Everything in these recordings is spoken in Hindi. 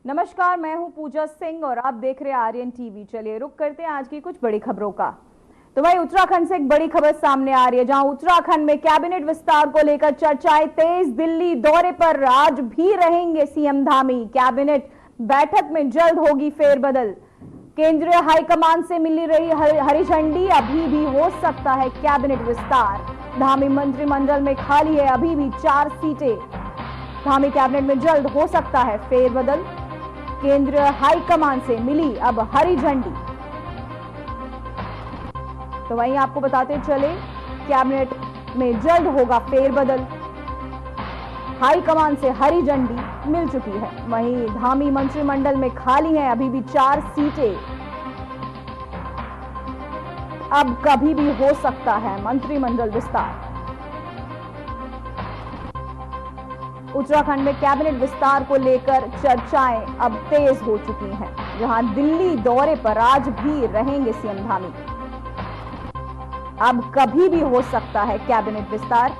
नमस्कार, मैं हूं पूजा सिंह और आप देख रहे हैं आर्यन टीवी। चलिए रुक करते हैं आज की कुछ बड़ी खबरों का। तो भाई उत्तराखंड से एक बड़ी खबर सामने आ रही है, जहां उत्तराखंड में कैबिनेट विस्तार को लेकर चर्चाएं तेज। दिल्ली दौरे पर आज भी रहेंगे सीएम धामी। कैबिनेट बैठक में जल्द होगी फेरबदल। केंद्रीय हाईकमान से मिली रही हरी झंडी, अभी भी हो सकता है कैबिनेट विस्तार। धामी मंत्रिमंडल में खाली है अभी भी 4 सीटें। धामी कैबिनेट में जल्द हो सकता है फेरबदल। केंद्रीय हाईकमान से मिली अब हरी झंडी। तो वहीं आपको बताते चले, कैबिनेट में जल्द होगा फेरबदल। हाईकमान से हरी झंडी मिल चुकी है। वहीं धामी मंत्रिमंडल में खाली है अभी भी 4 सीटें। अब कभी भी हो सकता है मंत्रिमंडल विस्तार। उत्तराखंड में कैबिनेट विस्तार को लेकर चर्चाएं अब तेज हो चुकी हैं, जहां दिल्ली दौरे पर आज भी रहेंगे सीएम धामी। अब कभी भी हो सकता है कैबिनेट विस्तार।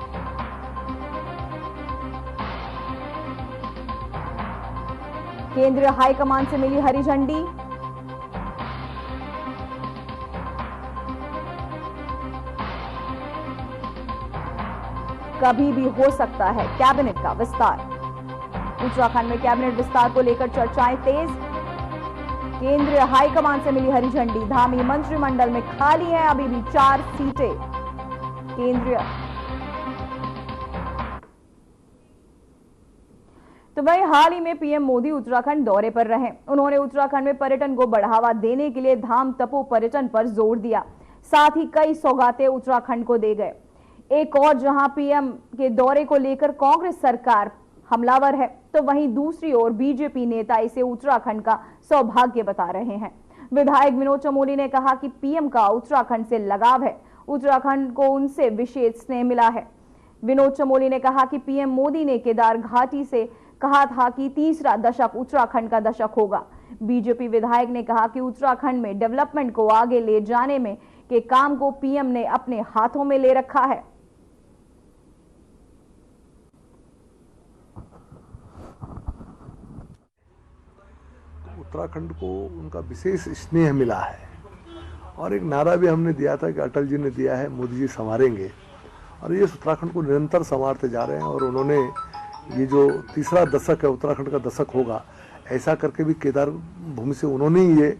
केंद्रीय हाईकमान से मिली हरी झंडी। कभी भी हो सकता है कैबिनेट का विस्तार। उत्तराखंड में कैबिनेट विस्तार को लेकर चर्चाएं तेज। केंद्रीय हाईकमान से मिली हरी झंडी। धामी मंत्रिमंडल में खाली है अभी भी 4 सीटें। केंद्रीय तो वही हाल ही में पीएम मोदी उत्तराखंड दौरे पर रहे। उन्होंने उत्तराखंड में पर्यटन को बढ़ावा देने के लिए धाम तपो पर्यटन पर जोर दिया। साथ ही कई सौगातें उत्तराखंड को दे गए। एक और जहां पीएम के दौरे को लेकर कांग्रेस सरकार हमलावर है, तो वहीं दूसरी ओर बीजेपी नेता इसे उत्तराखंड का सौभाग्य बता रहे हैं। विधायक विनोद चमोली ने कहा कि पीएम का उत्तराखंड से लगाव है, उत्तराखंड को उनसे विशेष स्नेह मिला है। विनोद चमोली ने कहा कि पीएम मोदी ने केदार घाटी से कहा था कि तीसरा दशक उत्तराखंड का दशक होगा। बीजेपी विधायक ने कहा कि उत्तराखंड में डेवलपमेंट को आगे ले जाने में के काम को पीएम ने अपने हाथों में ले रखा है। उत्तराखंड को उनका विशेष स्नेह मिला है और एक नारा भी हमने दिया था कि अटल जी ने दिया है, मोदी जी संवारेंगे, और ये उत्तराखंड को निरंतर संवारते जा रहे हैं। और उन्होंने ये जो तीसरा दशक है उत्तराखंड का दशक होगा, ऐसा करके भी केदार भूमि से उन्होंने ये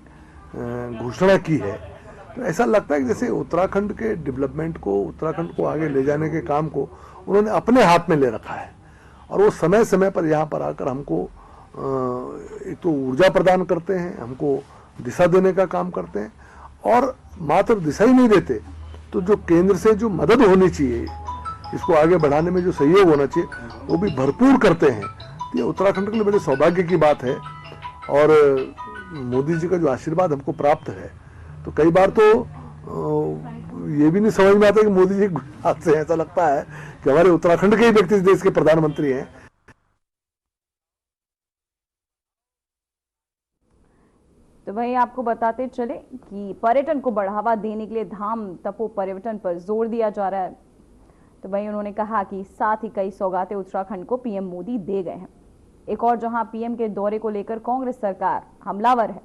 घोषणा की है। तो ऐसा लगता है कि जैसे उत्तराखंड के डेवलपमेंट को, उत्तराखंड को आगे ले जाने के काम को उन्होंने अपने हाथ में ले रखा है। और वो समय समय पर यहाँ पर आकर हमको एक तो ऊर्जा प्रदान करते हैं, हमको दिशा देने का काम करते हैं, और मात्र दिशा ही नहीं देते तो जो केंद्र से जो मदद होनी चाहिए, इसको आगे बढ़ाने में जो सहयोग होना चाहिए, वो भी भरपूर करते हैं। तो ये उत्तराखंड के लिए बड़े सौभाग्य की बात है और मोदी जी का जो आशीर्वाद हमको प्राप्त है। तो कई बार तो ये भी नहीं समझ में आता कि मोदी जी गुजरात से, ऐसा लगता है कि हमारे उत्तराखंड के ही व्यक्ति इस देश के प्रधानमंत्री हैं। तो वहीं आपको बताते चले कि पर्यटन को बढ़ावा देने के लिए धाम तपो पर्यटन पर जोर दिया जा रहा है। तो वहीं उन्होंने कहा कि साथ ही कई सौगातें उत्तराखंड को पीएम मोदी दे गए हैं। एक और जहां पीएम के दौरे को लेकर कांग्रेस सरकार हमलावर है,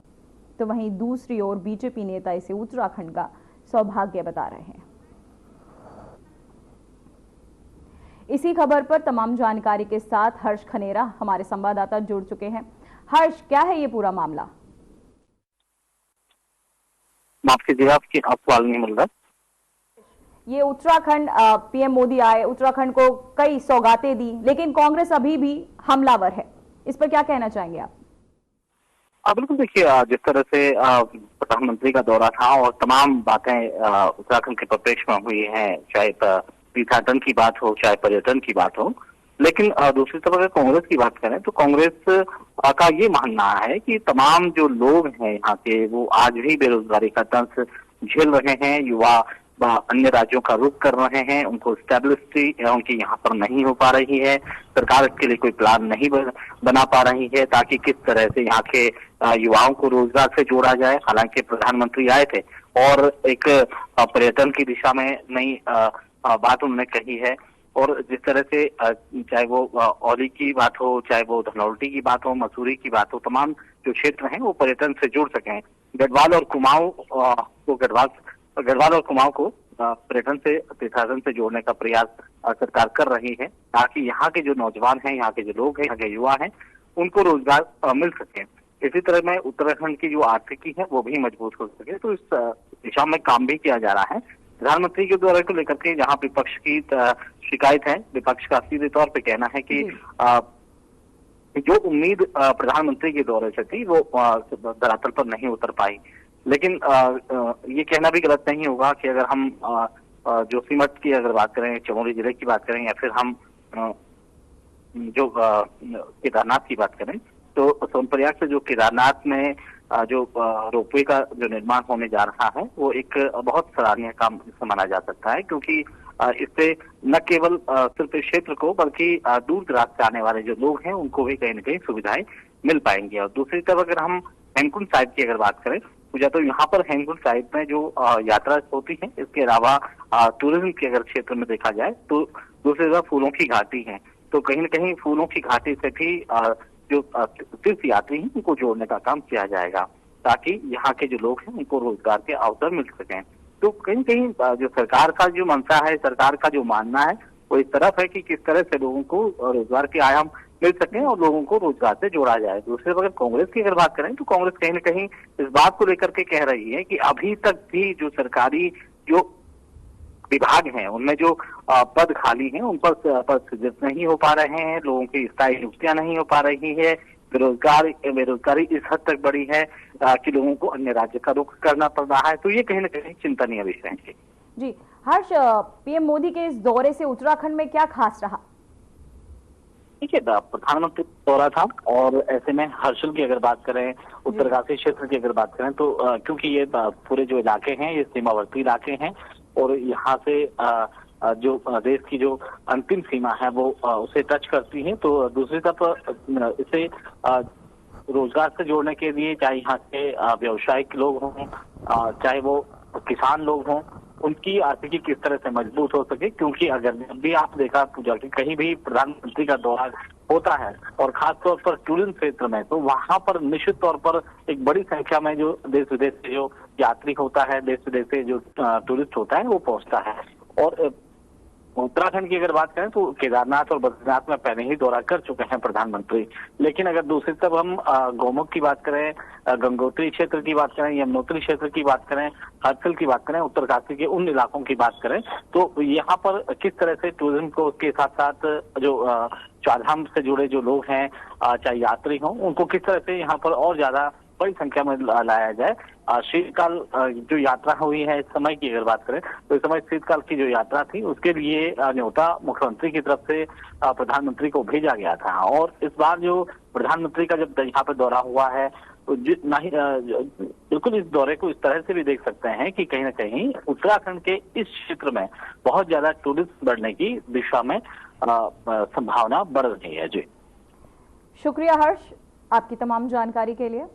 तो वहीं दूसरी ओर बीजेपी नेता इसे उत्तराखंड का सौभाग्य बता रहे हैं। इसी खबर पर तमाम जानकारी के साथ हर्ष खनेरा हमारे संवाददाता जुड़ चुके हैं। हर्ष, क्या है ये पूरा मामला? माफ कीजिएगा, आपकी सवाल नहीं मिल रहा। ये उत्तराखंड पीएम मोदी आए, उत्तराखंड को कई सौगातें दी, लेकिन कांग्रेस अभी भी हमलावर है। इस पर क्या कहना चाहेंगे आप? बिल्कुल, देखिए जिस तरह से प्रधानमंत्री का दौरा था और तमाम बातें उत्तराखंड के परिप्रेक्ष्य में हुई हैं, चाहे तीर्थाटन की बात हो, चाहे पर्यटन की बात हो, लेकिन दूसरी तरफ अगर कांग्रेस की बात करें तो कांग्रेस का ये मानना है कि तमाम जो लोग हैं यहाँ के, वो आज भी बेरोजगारी का दंश झेल रहे हैं। युवा अन्य राज्यों का रुख कर रहे हैं, उनको स्टेबिलिटी उनकी यहाँ पर नहीं हो पा रही है। सरकार इसके लिए कोई प्लान नहीं बना पा रही है ताकि किस तरह से यहाँ के युवाओं को रोजगार से जोड़ा जाए। हालांकि प्रधानमंत्री आए थे और एक पर्यटन की दिशा में नई बात उन्होंने कही है और जिस तरह से चाहे वो औली की बात हो, चाहे वो धनौल्टी की बात हो, मसूरी की बात हो, तमाम जो क्षेत्र हैं वो पर्यटन से जुड़ सकें। गढ़वाल और कुमाऊं को गढ़वाल और कुमाऊं को पर्यटन से, तीर्थाटन से जोड़ने का प्रयास सरकार कर रही है, ताकि यहाँ के जो नौजवान हैं, यहाँ के जो लोग हैं, यहाँ के युवा हैं, उनको रोजगार मिल सके। इसी तरह में उत्तराखंड की जो आर्थिकी है वो भी मजबूत हो सके, तो इस दिशा में काम भी किया जा रहा है। प्रधानमंत्री के दौरे को लेकर के जहाँ विपक्ष की शिकायत है, विपक्ष का सीधे तौर पे कहना है कि जो उम्मीद प्रधानमंत्री के दौरे से थी वो धरातल पर नहीं उतर पाई। लेकिन ये कहना भी गलत नहीं होगा कि अगर हम जोशीमठ की अगर बात करें, चमोली जिले की बात करें, या फिर हम जो केदारनाथ की बात करें, तो सोनप्रयाग से जो केदारनाथ में जो रोपवे का जो निर्माण होने जा रहा है वो एक बहुत सराहनीय काम माना जा सकता है, क्योंकि इससे न केवल सिर्फ इस क्षेत्र को बल्कि दूर दराज से आने वाले जो लोग हैं उनको भी कहीं न कहीं सुविधाएं मिल पाएंगी। और दूसरी तरफ अगर हम हेमकुंड साहिब की अगर बात करें तो यहाँ पर हेमकुंड साहिब में जो यात्रा होती है, इसके अलावा टूरिज्म के अगर क्षेत्र में देखा जाए तो दूसरी तरफ फूलों की घाटी है, तो कहीं न कहीं फूलों की घाटी से भी जो तीर्थ यात्री हैं उनको जोड़ने का काम किया जाएगा, ताकि यहाँ के जो लोग हैं उनको रोजगार के अवसर मिल सकें। तो कहीं न कहीं जो सरकार का जो मंशा है, सरकार का जो मानना है वो इस तरफ है कि किस तरह से लोगों को रोजगार के आयाम मिल सके और लोगों को रोजगार से जोड़ा जाए। दूसरे अगर कांग्रेस की अगर बात करें तो कांग्रेस कहीं न कहीं इस बात को लेकर के कह रही है कि अभी तक भी जो सरकारी जो विभाग हैं उनमें जो पद खाली हैं उन पर पद सृजित नहीं हो पा रहे हैं, लोगों की स्थायी नियुक्तियां नहीं हो पा रही है, बेरोजगारी इस हद तक बढ़ी है कि लोगों को अन्य राज्य का रुख करना पड़ रहा है। तो ये कहीं न कहीं चिंतनीय विषय है। जी हर्ष, पीएम मोदी के इस दौरे से उत्तराखंड में क्या खास रहा? देखिए, प्रधानमंत्री दौरा था और ऐसे में हर्षल की अगर बात करें, उत्तरकाशी क्षेत्र की अगर बात करें तो क्योंकि ये पूरे जो इलाके हैं ये सीमावर्ती इलाके हैं और यहाँ से जो देश की जो अंतिम सीमा है वो उसे टच करती है, तो दूसरी तरफ इसे रोजगार से जोड़ने के लिए चाहे यहाँ के व्यवसायिक लोग हों, चाहे वो किसान लोग हों, उनकी आर्थिकी किस तरह से मजबूत हो सके। क्योंकि अगर भी आप देखा पूजा कि कहीं भी प्रधानमंत्री का दौरा होता है और खासतौर पर टूरिज्म क्षेत्र में, तो वहां पर निश्चित तौर पर एक बड़ी संख्या में जो देश विदेश से जो यात्री होता है, देश विदेश से जो टूरिस्ट होता है वो पहुंचता है। और उत्तराखंड की अगर बात करें तो केदारनाथ और बद्रीनाथ में पहले ही दौरा कर चुके हैं प्रधानमंत्री। लेकिन अगर दूसरी तरफ हम गौमुख की बात करें, गंगोत्री क्षेत्र की बात करें, यमुनोत्री क्षेत्र की बात करें, हर्षल की बात करें, उत्तरकाशी के उन इलाकों की बात करें, तो यहाँ पर किस तरह से टूरिज्म को उसके साथ साथ जो चारधाम से जुड़े जो लोग हैं, चाहे यात्री हों, उनको किस तरह से यहाँ पर और ज्यादा बड़ी संख्या में लाया जाए। शीतकाल जो यात्रा हुई है इस समय की अगर बात करें तो इस समय शीतकाल की जो यात्रा थी उसके लिए न्योता मुख्यमंत्री की तरफ से प्रधानमंत्री को भेजा गया था। और इस बार जो प्रधानमंत्री का जब यहाँ पे दौरा हुआ है तो बिल्कुल इस दौरे को इस तरह से भी देख सकते हैं कि कहीं ना कहीं उत्तराखंड के इस क्षेत्र में बहुत ज्यादा टूरिज्म बढ़ने की दिशा में संभावना बढ़ रही है। जी शुक्रिया हर्ष आपकी तमाम जानकारी के लिए।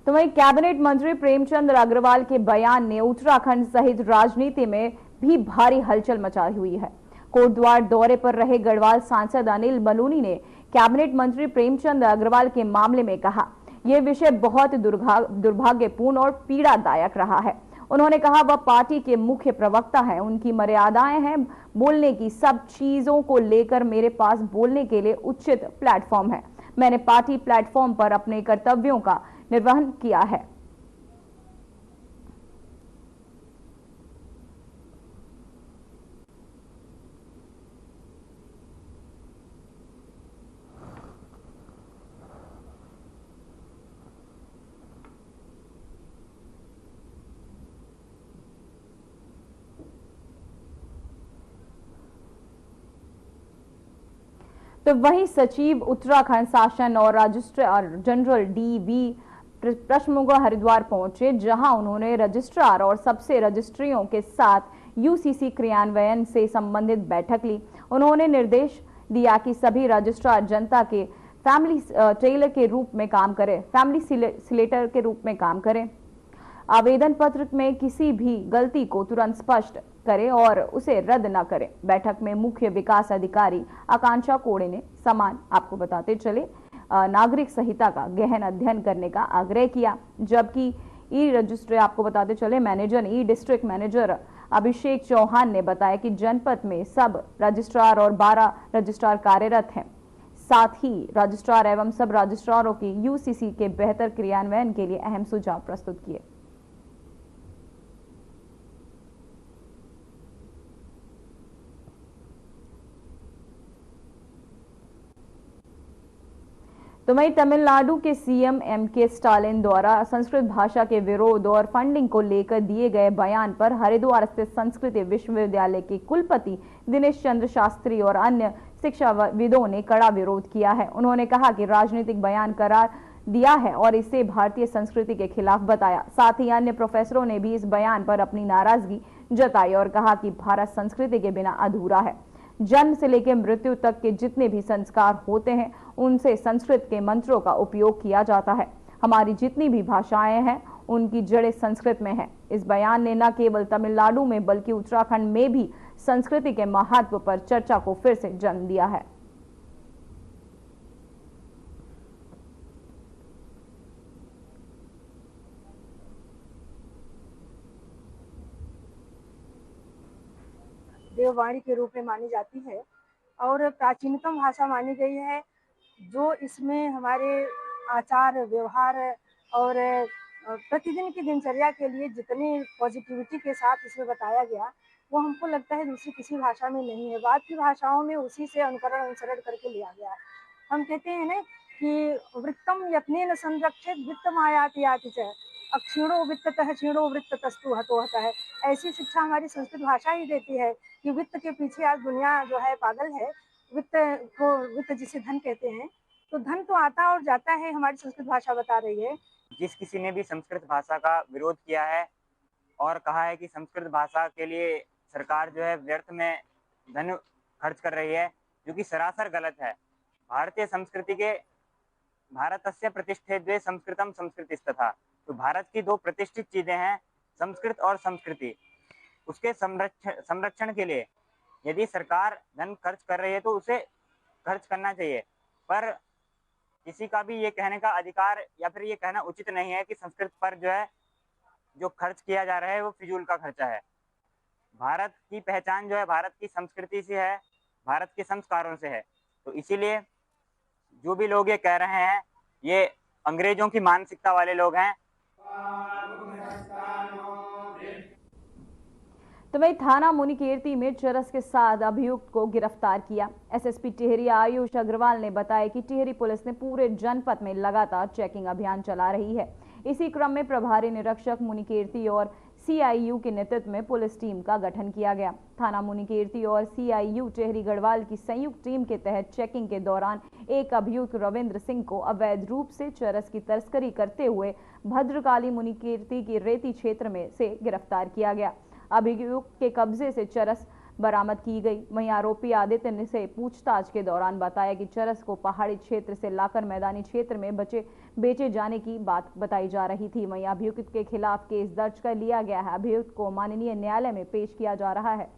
तो वहीं कैबिनेट मंत्री प्रेमचंद अग्रवाल के बयान ने उत्तराखंड सहित राजनीति में भी भारी हलचल मचाई हुई है। कोटद्वार दौरे पर रहे गढ़वाल सांसद अनिल बलूनी ने कैबिनेट मंत्री प्रेमचंद अग्रवाल के मामले में कहा, यह विषय बहुत दुर्भाग्यपूर्ण और पीड़ादायक रहा है। उन्होंने कहा वह पार्टी के मुख्य प्रवक्ता हैं, उनकी मर्यादाएं हैं, बोलने की सब चीजों को लेकर मेरे पास बोलने के लिए उचित प्लेटफॉर्म है। मैंने पार्टी प्लेटफॉर्म पर अपने कर्तव्यों का निर्वहन किया है। तो वहीं सचिव उत्तराखंड शासन और रजिस्ट्रार जनरल डी.वी. प्रश्नमुगा हरिद्वार पहुंचे, जहां उन्होंने रजिस्ट्रार और सबसे रजिस्ट्रियों के साथ यूसीसी क्रियान्वयन से संबंधित बैठक ली। उन्होंने निर्देश दिया कि सभी रजिस्ट्रार जनता के फैमिली टेलर के रूप में काम करें, फैमिली सिलेटर के रूप में काम करें। आवेदन पत्र में किसी भी गलती को तुरंत स्पष्ट करे और उसे रद्द न करे। बैठक में मुख्य विकास अधिकारी आकांक्षा कोड़े ने समान, आपको बताते चले, नागरिक संहिता का गहन अध्ययन करने का आग्रह किया, जबकि ई रजिस्ट्री, आपको बताते चले, मैनेजर ई डिस्ट्रिक्ट मैनेजर अभिषेक चौहान ने बताया कि जनपद में सब रजिस्ट्रार और 12 रजिस्ट्रार कार्यरत हैं। साथ ही रजिस्ट्रार एवं सब रजिस्ट्रारों की यूसीसी के बेहतर क्रियान्वयन के लिए अहम सुझाव प्रस्तुत किए। तो वहीं तमिलनाडु के सीएम एमके स्टालिन द्वारा संस्कृत भाषा के विरोध और फंडिंग को लेकर दिए गए बयान पर हरिद्वार स्थित संस्कृत विश्वविद्यालय के कुलपति दिनेश चंद्र शास्त्री और अन्य शिक्षाविदों ने कड़ा विरोध किया है। उन्होंने कहा कि राजनीतिक बयान करार दिया है और इसे भारतीय संस्कृति के खिलाफ बताया। साथ ही अन्य प्रोफेसरों ने भी इस बयान पर अपनी नाराजगी जताई और कहा कि भारत संस्कृति के बिना अधूरा है। जन्म से लेकर मृत्यु तक के जितने भी संस्कार होते हैं उनसे संस्कृत के मंत्रों का उपयोग किया जाता है। हमारी जितनी भी भाषाएं हैं उनकी जड़ें संस्कृत में हैं। इस बयान ने न केवल तमिलनाडु में बल्कि उत्तराखंड में भी संस्कृति के महत्व पर चर्चा को फिर से जन्म दिया है। देववाणी के रूप में मानी जाती है और प्राचीनतम भाषा मानी गई है। जो इसमें हमारे आचार व्यवहार और प्रतिदिन की दिनचर्या के लिए जितनी पॉजिटिविटी के साथ इसमें बताया गया वो हमको लगता है दूसरी किसी भाषा में नहीं है। बाद की भाषाओं में उसी से अनुसरण करके लिया गया है। हम कहते हैं ना कि वृत्तम यत्नेन संरक्षित वित्तम आयाति याति च अक्षीणो वित्ततः क्षीणो वृत्ततस्तु हतो हतः है। ऐसी शिक्षा हमारी संस्कृत भाषा ही देती है कि वित्त के पीछे आज दुनिया जो है पागल है। वित्त जिसे धन कहते हैं, तो धन तो आता और जाता है, हमारी संस्कृत भाषा बता रही है। जिस किसी ने भी संस्कृत भाषा का विरोध किया है और कहा है कि संस्कृत भाषा के लिए सरकार जो है व्यर्थ में धन खर्च कर रही है, जो कि सरासर गलत है। भारतीय संस्कृति के भारतस्य प्रतिष्ठे द्वे संस्कृतम संस्कृतिस्तथा, तो भारत की दो प्रतिष्ठित चीजें हैं संस्कृत और संस्कृति। उसके संरक्षण के लिए यदि सरकार धन खर्च कर रही है तो उसे खर्च करना चाहिए, पर किसी का भी ये कहने का अधिकार या फिर ये कहना उचित नहीं है कि संस्कृत पर जो खर्च किया जा रहा है वो फिजूल का खर्चा है। भारत की पहचान जो है भारत की संस्कृति से है, भारत के संस्कारों से है। तो इसीलिए जो भी लोग ये कह रहे हैं ये अंग्रेजों की मानसिकता वाले लोग हैं। तो वही थाना मुनिकीर्ति में चरस के साथ अभियुक्त को गिरफ्तार किया। एसएसपी टिहरी आयुष अग्रवाल ने बताया कि टिहरी पुलिस ने पूरे जनपद में लगातार चेकिंग अभियान चला रही है। इसी क्रम में प्रभारी निरीक्षक मुनिकीर्ति और सीआईयू के नेतृत्व में पुलिस टीम का गठन किया गया। थाना मुनिकीर्ति और सीआईयू टिहरी गढ़वाल की संयुक्त टीम के तहत चेकिंग के दौरान एक अभियुक्त रविंद्र सिंह को अवैध रूप से चरस की तस्करी करते हुए भद्रकाली मुनिकीर्ति की रेती क्षेत्र में से गिरफ्तार किया गया। अभियुक्त के कब्जे से चरस बरामद की गई। वहीं आरोपी आदित्य ने से पूछताछ के दौरान बताया कि चरस को पहाड़ी क्षेत्र से लाकर मैदानी क्षेत्र में बेचे जाने की बात बताई जा रही थी। वहीं अभियुक्त के खिलाफ केस दर्ज कर लिया गया है। अभियुक्त को माननीय न्यायालय में पेश किया जा रहा है।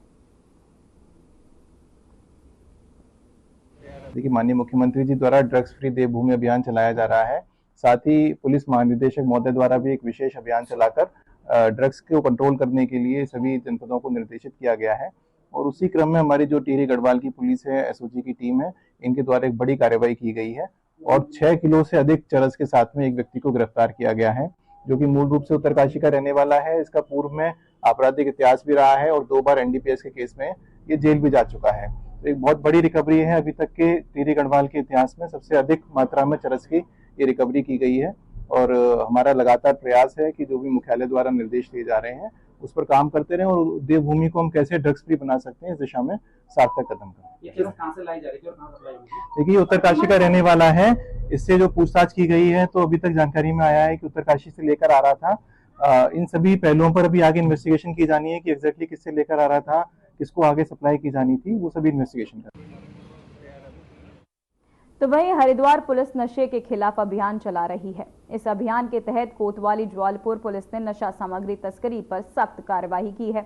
देखिए, माननीय मुख्यमंत्री जी द्वारा ड्रग्स फ्री देवभूमि अभियान चलाया जा रहा है। साथ ही पुलिस महानिदेशक महोदय द्वारा भी एक विशेष अभियान चलाकर ड्रग्स को कंट्रोल करने के लिए सभी जनपदों को निर्देशित किया गया है। और उसी क्रम में हमारी जो टिहरी गढ़वाल की पुलिस है, एसओजी की टीम है, इनके द्वारा एक बड़ी कार्रवाई की गई है और 6 किलो से अधिक चरस के साथ में एक व्यक्ति को गिरफ्तार किया गया है, जो कि मूल रूप से उत्तरकाशी का रहने वाला है। इसका पूर्व में आपराधिक इतिहास भी रहा है और 2 बार एनडीपीएस के केस में ये जेल भी जा चुका है। तो एक बहुत बड़ी रिकवरी है। अभी तक के टिहरी गढ़वाल के इतिहास में सबसे अधिक मात्रा में चरस की ये रिकवरी की गई है और हमारा लगातार प्रयास है कि जो भी मुख्यालय द्वारा निर्देश दिए जा रहे हैं उस पर काम करते रहें और देवभूमि को हम कैसे ड्रग्स फ्री बना सकते हैं इस दिशा में सार्थक कदम करें। देखिए, उत्तरकाशी का रहने वाला है। इससे जो पूछताछ की गई है तो अभी तक जानकारी में आया है कि उत्तरकाशी से लेकर आ रहा था। इन सभी पहलुओं पर अभी आगे इन्वेस्टिगेशन की जानी है कि एग्जैक्टली किससे लेकर आ रहा था, किसको आगे सप्लाई की जानी थी, वो सभी इन्वेस्टिगेशन कर रही है। तो वहीं हरिद्वार पुलिस नशे के खिलाफ अभियान चला रही है। इस अभियान के तहत कोतवाली ज्वालपुर पुलिस ने नशा सामग्री तस्करी पर सख्त कार्रवाई की है।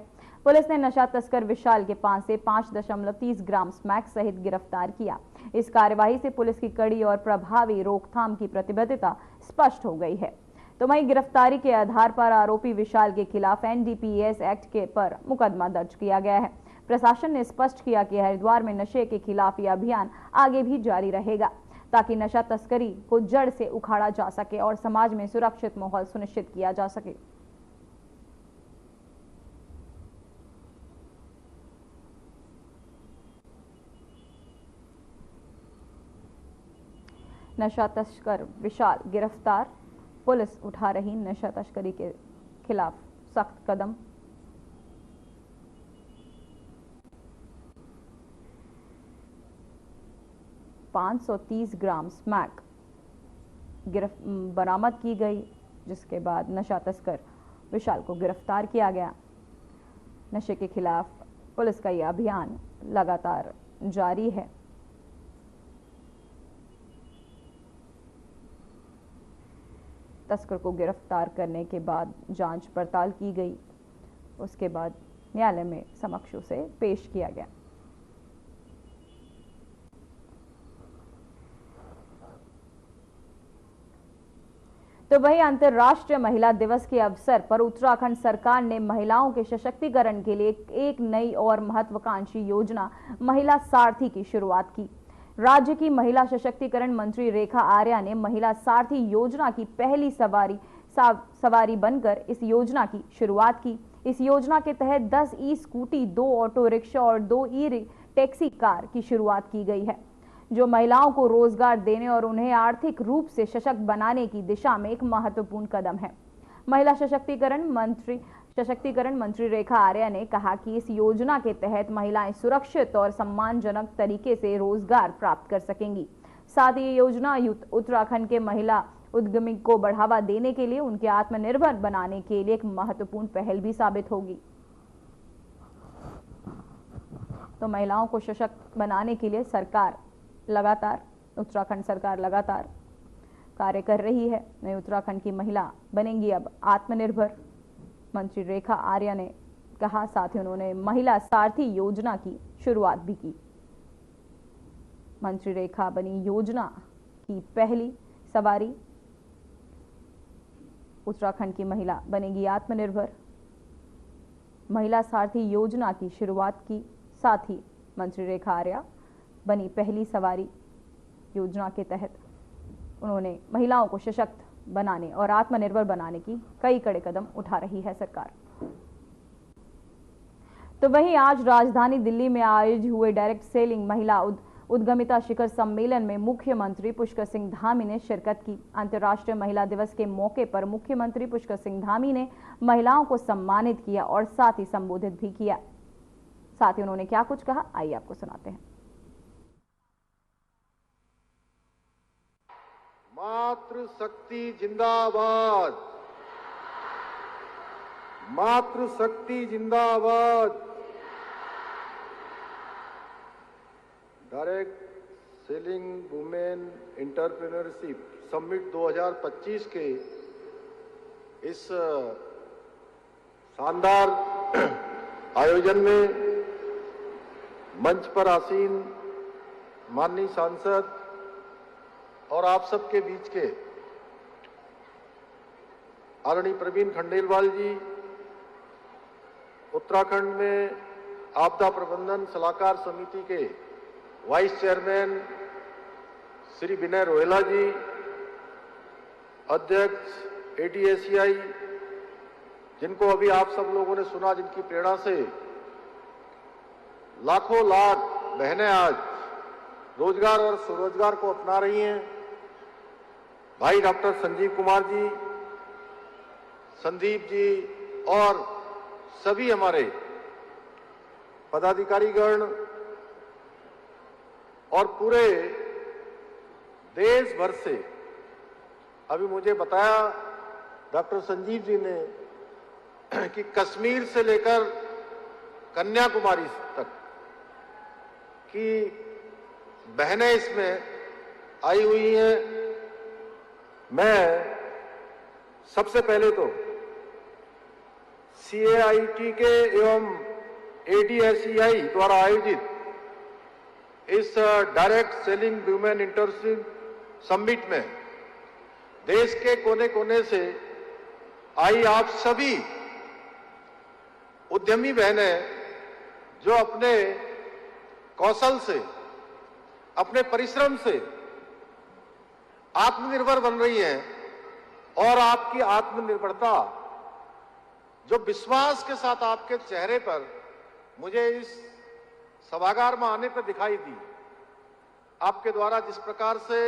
पुलिस ने नशा तस्कर विशाल के पास से 5.30 ग्राम स्मैक सहित गिरफ्तार किया। इस कार्यवाही से पुलिस की कड़ी और प्रभावी रोकथाम की प्रतिबद्धता स्पष्ट हो गई है। तो वहीं गिरफ्तारी के आधार पर आरोपी विशाल के खिलाफ NDPS एक्ट के पर मुकदमा दर्ज किया गया है। प्रशासन ने स्पष्ट किया कि हरिद्वार में नशे के खिलाफ यह अभियान आगे भी जारी रहेगा, ताकि नशा तस्करी को जड़ से उखाड़ा जा सके और समाज में सुरक्षित माहौल सुनिश्चित किया जा सके। नशा तस्कर विशाल गिरफ्तार, पुलिस उठा रही नशा तस्करी के खिलाफ सख्त कदम। $530 ग्राम स्मैक बरामद की गई, जिसके बाद नशा तस्कर विशाल को गिरफ्तार किया गया। नशे के खिलाफ पुलिस का यह अभियान लगातार जारी है। तस्कर को गिरफ्तार करने के बाद जांच पड़ताल की गई, उसके बाद न्यायालय में समक्ष उसे पेश किया गया। तो वहीं अंतर्राष्ट्रीय महिला दिवस के अवसर पर उत्तराखंड सरकार ने महिलाओं के सशक्तिकरण के लिए एक नई और महत्वाकांक्षी योजना महिला सारथी की शुरुआत की। राज्य की महिला सशक्तिकरण मंत्री रेखा आर्या ने महिला सारथी योजना की पहली सवारी बनकर इस योजना की शुरुआत की। इस योजना के तहत 10 ई-स्कूटी, 2 ऑटो रिक्शा और 2 ई-टैक्सी कार की शुरुआत की गई है, जो महिलाओं को रोजगार देने और उन्हें आर्थिक रूप से सशक्त बनाने की दिशा में एक महत्वपूर्ण कदम है। महिला सशक्तिकरण मंत्री रेखा आर्या ने कहा कि इस योजना के तहत महिलाएं सुरक्षित और सम्मानजनक तरीके से रोजगार प्राप्त कर सकेंगी। साथ ही ये योजना उत्तराखंड के महिला उद्यमी को बढ़ावा देने के लिए, उनके आत्मनिर्भर बनाने के लिए एक महत्वपूर्ण पहल भी साबित होगी। तो महिलाओं को सशक्त बनाने के लिए उत्तराखंड सरकार लगातार कार्य कर रही है। नई उत्तराखंड की महिला बनेंगी अब आत्मनिर्भर, मंत्री रेखा आर्या ने कहा। साथ ही उन्होंने महिला सारथी योजना की शुरुआत भी की। मंत्री रेखा बनी योजना की पहली सवारी, उत्तराखंड की महिला बनेगी आत्मनिर्भर। महिला सारथी योजना की शुरुआत की, साथ ही मंत्री रेखा आर्या बनी पहली सवारी। योजना के तहत उन्होंने महिलाओं को सशक्त बनाने और आत्मनिर्भर बनाने की कई कड़े कदम उठा रही है सरकार। तो वहीं आज राजधानी दिल्ली में आयोजित हुए डायरेक्ट सेलिंग महिला उद्यमिता शिखर सम्मेलन में मुख्यमंत्री पुष्कर सिंह धामी ने शिरकत की। अंतर्राष्ट्रीय महिला दिवस के मौके पर मुख्यमंत्री पुष्कर सिंह धामी ने महिलाओं को सम्मानित किया और साथ ही संबोधित भी किया। साथ ही उन्होंने क्या कुछ कहा, आइए आपको सुनाते हैं। मातृशक्ति जिंदाबाद, मातृशक्ति जिंदाबाद। Direct selling women entrepreneurship summit 2025 के इस शानदार आयोजन में मंच पर आसीन माननीय सांसद और आप सबके बीच के आदरणीय प्रवीण खंडेलवाल जी, उत्तराखंड में आपदा प्रबंधन सलाहकार समिति के वाइस चेयरमैन श्री विनय रोहेला जी, अध्यक्ष ADACI, जिनको अभी आप सब लोगों ने सुना, जिनकी प्रेरणा से लाखों लाख बहनें आज रोजगार और स्वरोजगार को अपना रही हैं। भाई डॉक्टर संजीव कुमार जी, संदीप जी और सभी हमारे पदाधिकारीगण और पूरे देश भर से, अभी मुझे बताया डॉक्टर संजीव जी ने कि कश्मीर से लेकर कन्याकुमारी तक की बहनें इसमें आई हुई हैं। मैं सबसे पहले तो CAIT के एवं ADSEI द्वारा आयोजित इस direct selling women internship summit में देश के कोने कोने से आई आप सभी उद्यमी बहनें जो अपने कौशल से, अपने परिश्रम से आत्मनिर्भर बन रही हैं और आपकी आत्मनिर्भरता जो विश्वास के साथ आपके चेहरे पर मुझे इस सभागार में आने पर दिखाई दी, आपके द्वारा जिस प्रकार से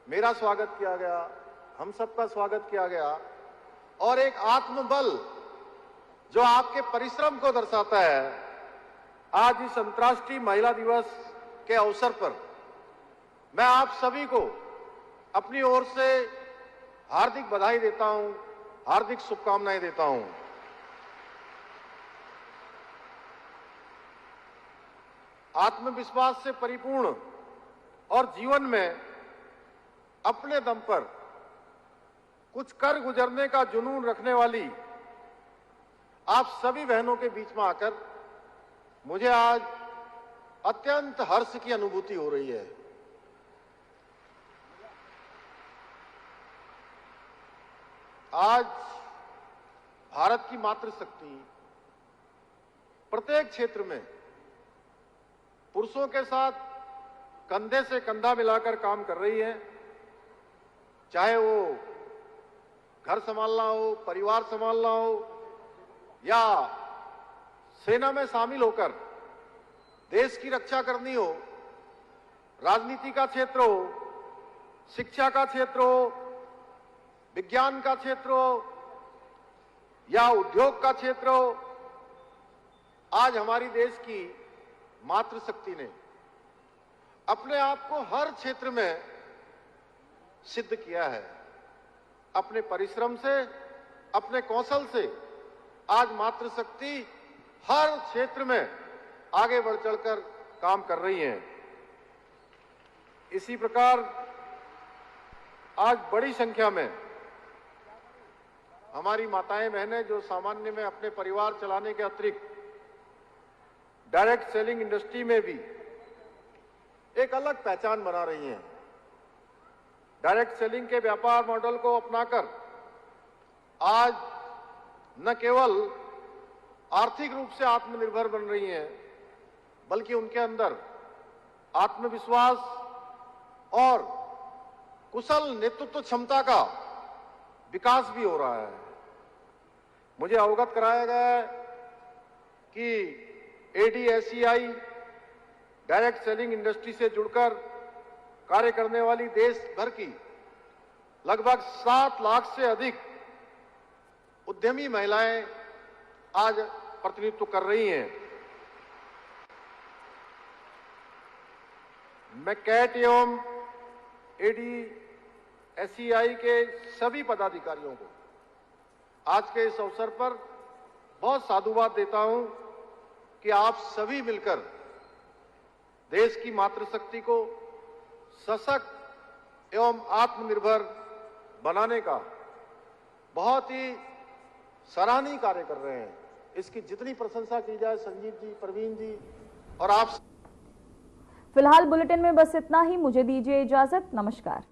मेरा स्वागत किया गया, हम सबका स्वागत किया गया और एक आत्मबल जो आपके परिश्रम को दर्शाता है। आज इस अंतर्राष्ट्रीय महिला दिवस के अवसर पर मैं आप सभी को अपनी ओर से हार्दिक बधाई देता हूं, हार्दिक शुभकामनाएं देता हूं। आत्मविश्वास से परिपूर्ण और जीवन में अपने दम पर कुछ कर गुजरने का जुनून रखने वाली आप सभी बहनों के बीच में आकर मुझे आज अत्यंत हर्ष की अनुभूति हो रही है। आज भारत की मातृशक्ति प्रत्येक क्षेत्र में पुरुषों के साथ कंधे से कंधा मिलाकर काम कर रही है, चाहे वो घर संभालना हो, परिवार संभालना हो या सेना में शामिल होकर देश की रक्षा करनी हो, राजनीति का क्षेत्र हो, शिक्षा का क्षेत्र हो, विज्ञान का क्षेत्र हो या उद्योग का क्षेत्र हो। आज हमारी देश की मातृशक्ति ने अपने आप को हर क्षेत्र में सिद्ध किया है। अपने परिश्रम से, अपने कौशल से आज मातृशक्ति हर क्षेत्र में आगे बढ़ चढ़कर काम कर रही हैं। इसी प्रकार आज बड़ी संख्या में हमारी माताएं बहनें जो सामान्य में अपने परिवार चलाने के अतिरिक्त डायरेक्ट सेलिंग इंडस्ट्री में भी एक अलग पहचान बना रही हैं। डायरेक्ट सेलिंग के व्यापार मॉडल को अपनाकर आज न केवल आर्थिक रूप से आत्मनिर्भर बन रही हैं, बल्कि उनके अंदर आत्मविश्वास और कुशल नेतृत्व क्षमता का विकास भी हो रहा है। मुझे अवगत कराया गया है कि ADSEI डायरेक्ट सेलिंग इंडस्ट्री से जुड़कर कार्य करने वाली देश भर की लगभग 7 लाख से अधिक उद्यमी महिलाएं आज प्रतिनिधित्व कर रही हैं। मैं कैट एवं ADSEI के सभी पदाधिकारियों को आज के इस अवसर पर बहुत साधुवाद देता हूं कि आप सभी मिलकर देश की मातृशक्ति को सशक्त एवं आत्मनिर्भर बनाने का बहुत ही सराहनीय कार्य कर रहे हैं। इसकी जितनी प्रशंसा की जाए, संजीव जी, प्रवीण जी और आप। फिलहाल बुलेटिन में बस इतना ही। मुझे दीजिए इजाजत। नमस्कार।